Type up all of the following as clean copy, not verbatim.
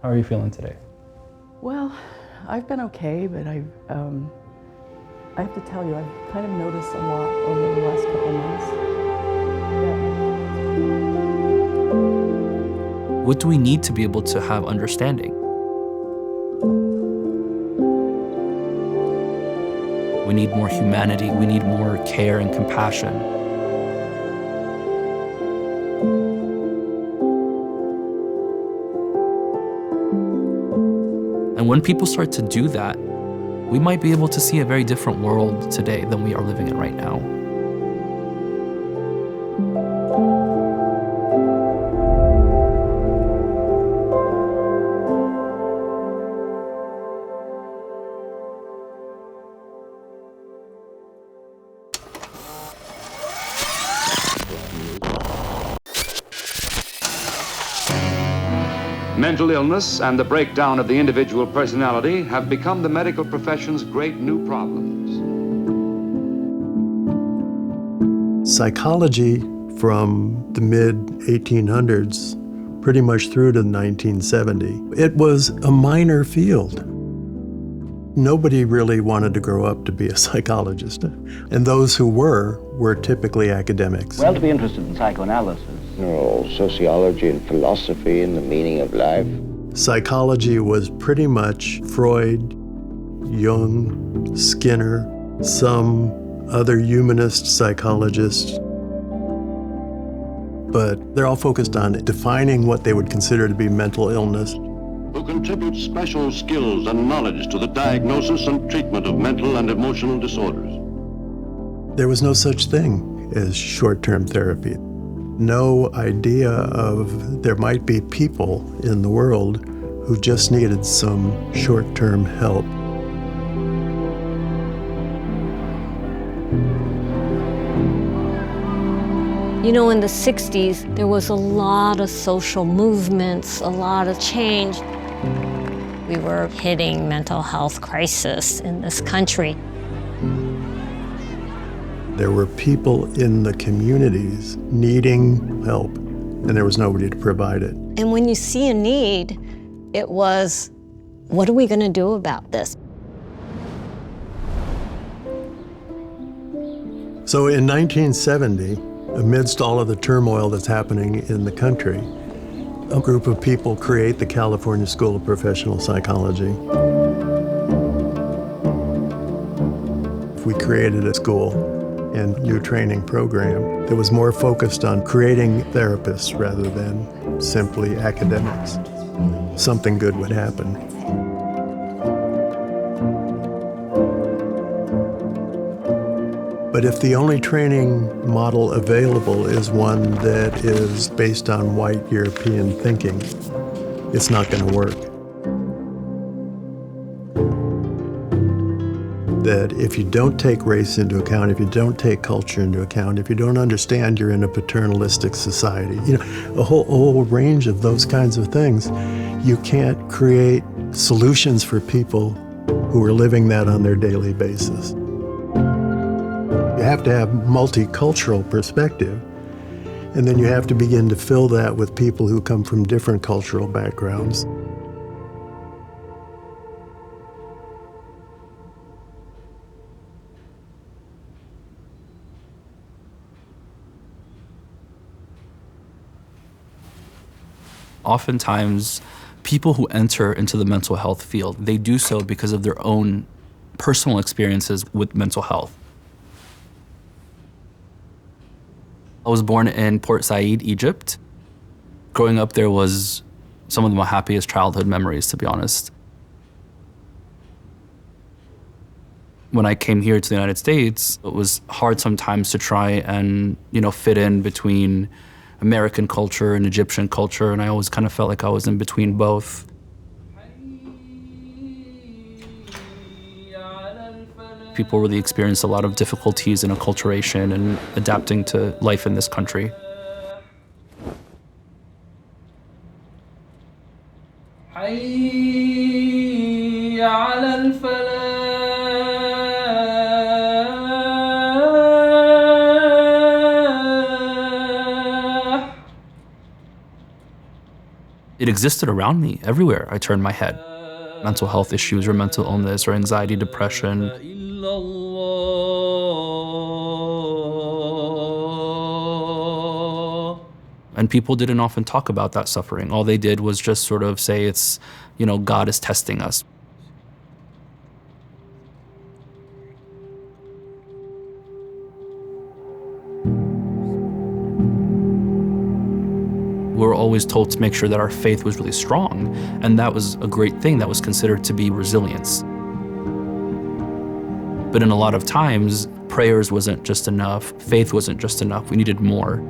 How are you feeling today? Well, I've been okay, but I have to tell you, I've kind of noticed a lot over the last couple months. What do we need to be able to have understanding? We need more humanity. We need more care and compassion. And when people start to do that, we might be able to see a very different world today than we are living in right now. Mental illness and the breakdown of the individual personality have become the medical profession's great new problems. Psychology from the mid-1800s pretty much through to 1970, it was a minor field. Nobody really wanted to grow up to be a psychologist, and those who were typically academics. Well, to be interested in psychoanalysis. Sociology and philosophy and the meaning of life. Psychology was pretty much Freud, Jung, Skinner, some other humanist psychologists. But they're all focused on defining what they would consider to be mental illness. Who contribute special skills and knowledge to the diagnosis and treatment of mental and emotional disorders. There was no such thing as short-term therapy. No idea of there might be people in the world who just needed some short-term help. You know, in the 60s, there was a lot of social movements, a lot of change. We were hitting mental health crisis in this country. There were people in the communities needing help, and there was nobody to provide it. And when you see a need, it was, what are we going to do about this? So in 1970, amidst all of the turmoil that's happening in the country, a group of people create the California School of Professional Psychology. We created a school and new training program that was more focused on creating therapists rather than simply academics. Something good would happen. But if the only training model available is one that is based on white European thinking, it's not going to work. That if you don't take race into account, if you don't take culture into account, if you don't understand you're in a paternalistic society, a whole range of those kinds of things, you can't create solutions for people who are living that on their daily basis. You have to have multicultural perspective, and then you have to begin to fill that with people who come from different cultural backgrounds. Oftentimes, people who enter into the mental health field, they do so because of their own personal experiences with mental health. I was born in Port Said, Egypt. Growing up there was some of my happiest childhood memories, to be honest. When I came here to the United States, it was hard sometimes to try and, fit in between American culture and Egyptian culture, and I always kind of felt like I was in between both. People really experienced a lot of difficulties in acculturation and adapting to life in this country. It existed around me everywhere I turned my head. Mental health issues or mental illness or anxiety, depression. And people didn't often talk about that suffering. All they did was just sort of say it's, God is testing us. We were always told to make sure that our faith was really strong, and that was a great thing. That was considered to be resilience. But in a lot of times, prayers wasn't just enough, faith wasn't just enough, we needed more.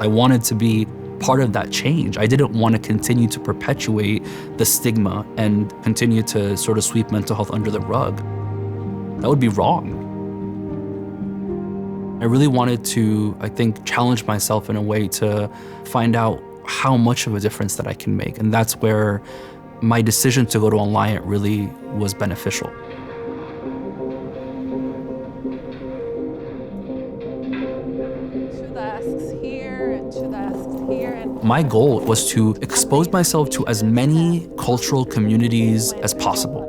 I wanted to be part of that change. I didn't want to continue to perpetuate the stigma and continue to sort of sweep mental health under the rug. That would be wrong. I really wanted to, I think, challenge myself in a way to find out how much of a difference that I can make. And that's where my decision to go to Alliant really was beneficial. My goal was to expose myself to as many cultural communities as possible.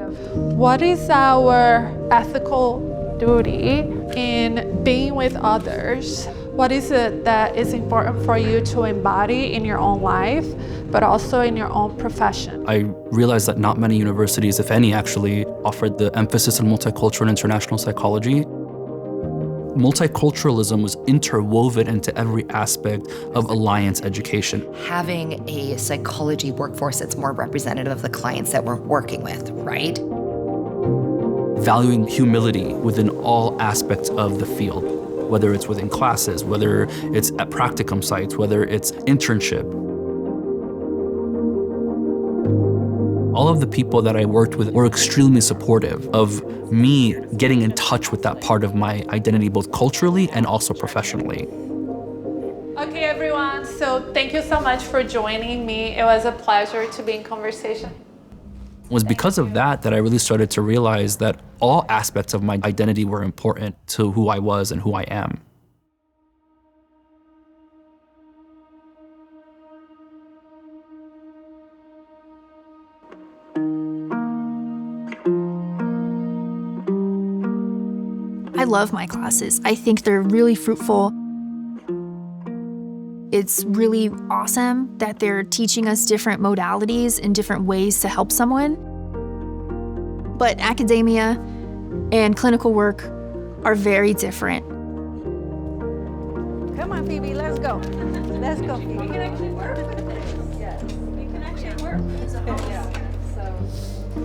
What is our ethical duty in being with others? What is it that is important for you to embody in your own life, but also in your own profession? I realized that not many universities, if any, actually offered the emphasis on multicultural and international psychology. Multiculturalism was interwoven into every aspect of Alliant's education. Having a psychology workforce that's more representative of the clients that we're working with, right? Valuing humility within all aspects of the field, whether it's within classes, whether it's at practicum sites, whether it's internship. All of the people that I worked with were extremely supportive of me getting in touch with that part of my identity, both culturally and also professionally. Okay, everyone, so thank you so much for joining me. It was a pleasure to be in conversation. It was because of that that I really started to realize that all aspects of my identity were important to who I was and who I am. I love my classes. I think they're really fruitful. It's really awesome that they're teaching us different modalities and different ways to help someone. But academia and clinical work are very different. Come on, Phoebe, let's go. Let's go, Phoebe. We can actually work with this. Yes, we can actually work with this.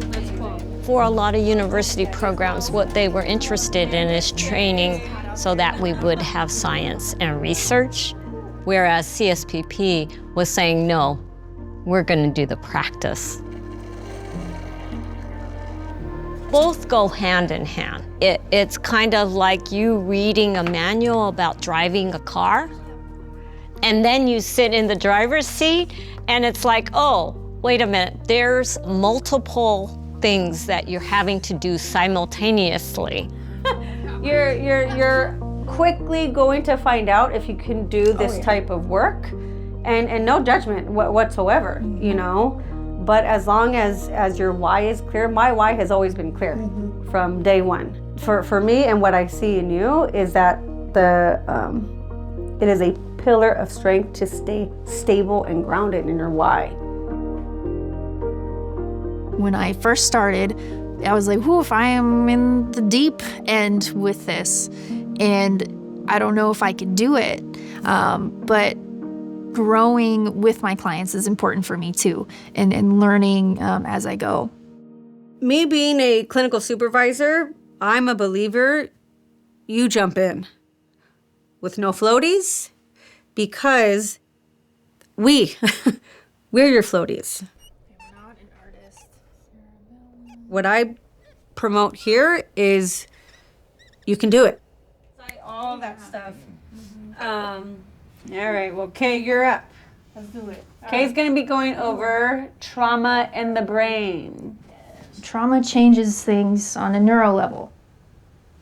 That's cool. For a lot of university programs, what they were interested in is training so that we would have science and research, whereas CSPP was saying, no, we're going to do the practice. Both go hand in hand. It's kind of like you reading a manual about driving a car, and then you sit in the driver's seat, and it's like, oh, wait a minute, there's multiple things that you're having to do simultaneously. You're quickly going to find out if you can do this type of work, and no judgment whatsoever, you know. But as long as your why is clear, my why has always been clear from day one. For me, and what I see in you is that it is a pillar of strength to stay stable and grounded in your why. When I first started, I was like, whoo, if I am in the deep end with this, and I don't know if I could do it. But growing with my clients is important for me too, and learning as I go. Me being a clinical supervisor, I'm a believer, you jump in with no floaties, because we're your floaties. What I promote here is you can do it. All that stuff. All right, well, Kay, you're up. Let's do it. Kay's going to be going over trauma in the brain. Trauma changes things on a neuro level.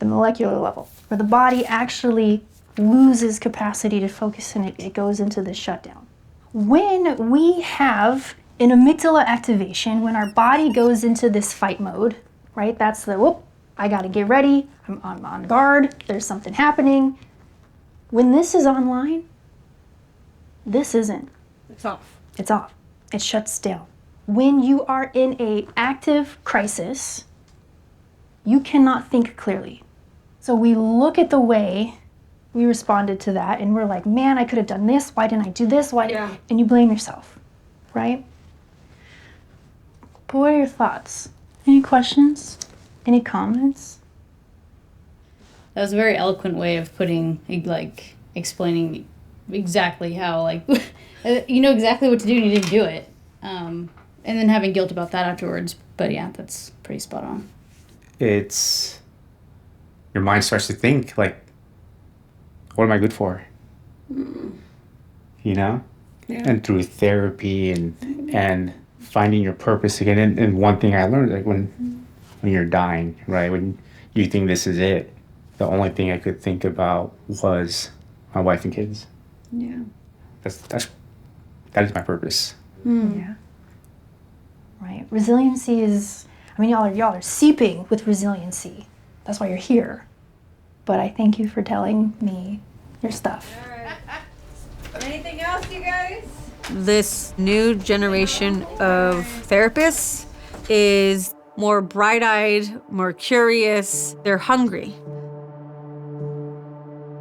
the molecular level, where the body actually loses capacity to focus and it goes into the shutdown. When we have an amygdala activation, when our body goes into this fight mode, right? That's the, whoop, I gotta get ready, I'm on guard, there's something happening. When this is online, this isn't. It's off. It's off. It shuts down. When you are in an active crisis, you cannot think clearly. So we look at the way we responded to that and we're like, man, I could have done this. Why didn't I do this? And you blame yourself, right? But what are your thoughts? Any questions? Any comments? That was a very eloquent way of explaining exactly how, you know exactly what to do and you didn't do it. And then having guilt about that afterwards. But yeah, that's pretty spot on. It's, your mind starts to think, what am I good for? You know? Yeah. And through therapy and finding your purpose again. And one thing I learned, when you're dying, right? When you think this is it, the only thing I could think about was my wife and kids. Yeah. That is my purpose. Yeah. Right. Resiliency is, y'all are seeping with resiliency. That's why you're here. But I thank you for telling me your stuff. All right. Anything else, you guys? This new generation of therapists is more bright-eyed, more curious. They're hungry.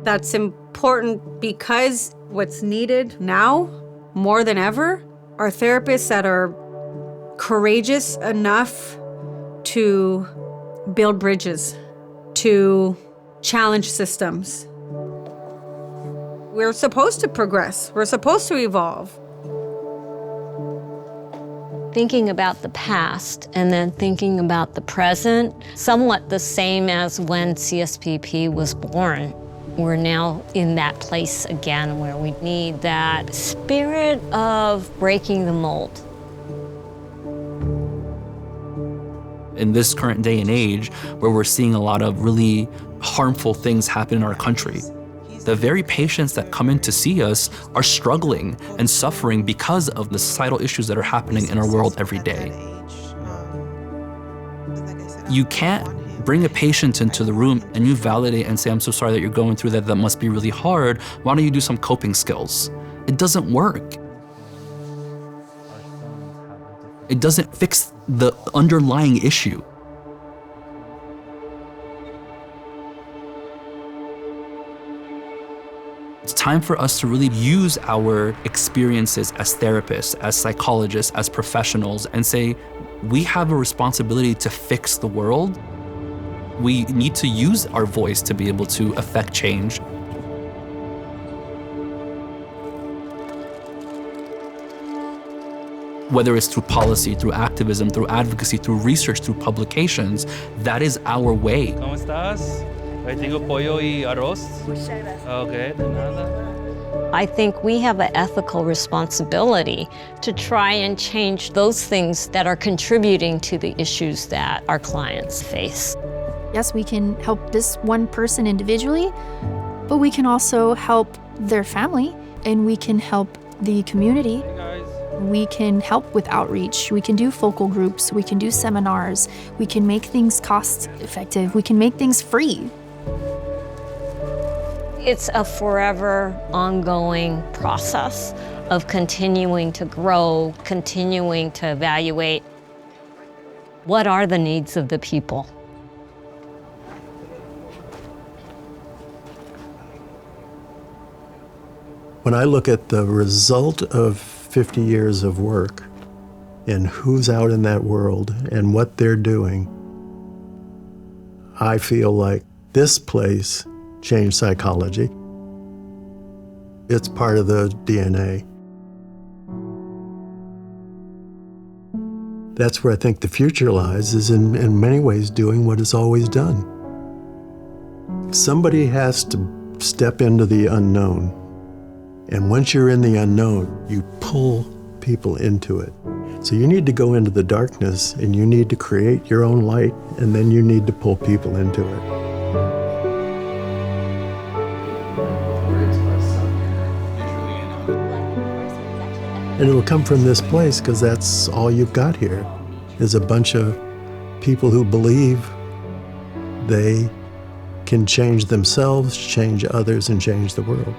That's important because what's needed now, more than ever, are therapists that are courageous enough to build bridges, to challenge systems. We're supposed to progress. We're supposed to evolve. Thinking about the past and then thinking about the present, somewhat the same as when CSPP was born. We're now in that place again where we need that spirit of breaking the mold. In this current day and age, where we're seeing a lot of really harmful things happen in our country, the very patients that come in to see us are struggling and suffering because of the societal issues that are happening in our world every day. You can't bring a patient into the room and you validate and say, I'm so sorry that you're going through that, that must be really hard. Why don't you do some coping skills? It doesn't work. It doesn't fix the underlying issue. It's time for us to really use our experiences as therapists, as psychologists, as professionals, and say, we have a responsibility to fix the world. We need to use our voice to be able to affect change. Whether it's through policy, through activism, through advocacy, through research, through publications, that is our way. ¿Cómo estás? Ahí tengo pollo y arroz. Okay, de nada. I think we have an ethical responsibility to try and change those things that are contributing to the issues that our clients face. Yes, we can help this one person individually, but we can also help their family, and we can help the community. We can help with outreach. We can do focal groups. We can do seminars. We can make things cost effective. We can make things free. It's a forever ongoing process of continuing to grow, continuing to evaluate what are the needs of the people. When I look at the result of 50 years of work and who's out in that world and what they're doing, I feel like this place changed psychology. It's part of the DNA. That's where I think the future lies, is in many ways doing what it's always done. Somebody has to step into the unknown. And once you're in the unknown, you pull people into it. So you need to go into the darkness and you need to create your own light, and then you need to pull people into it. And it'll come from this place because that's all you've got here is a bunch of people who believe they can change themselves, change others, and change the world.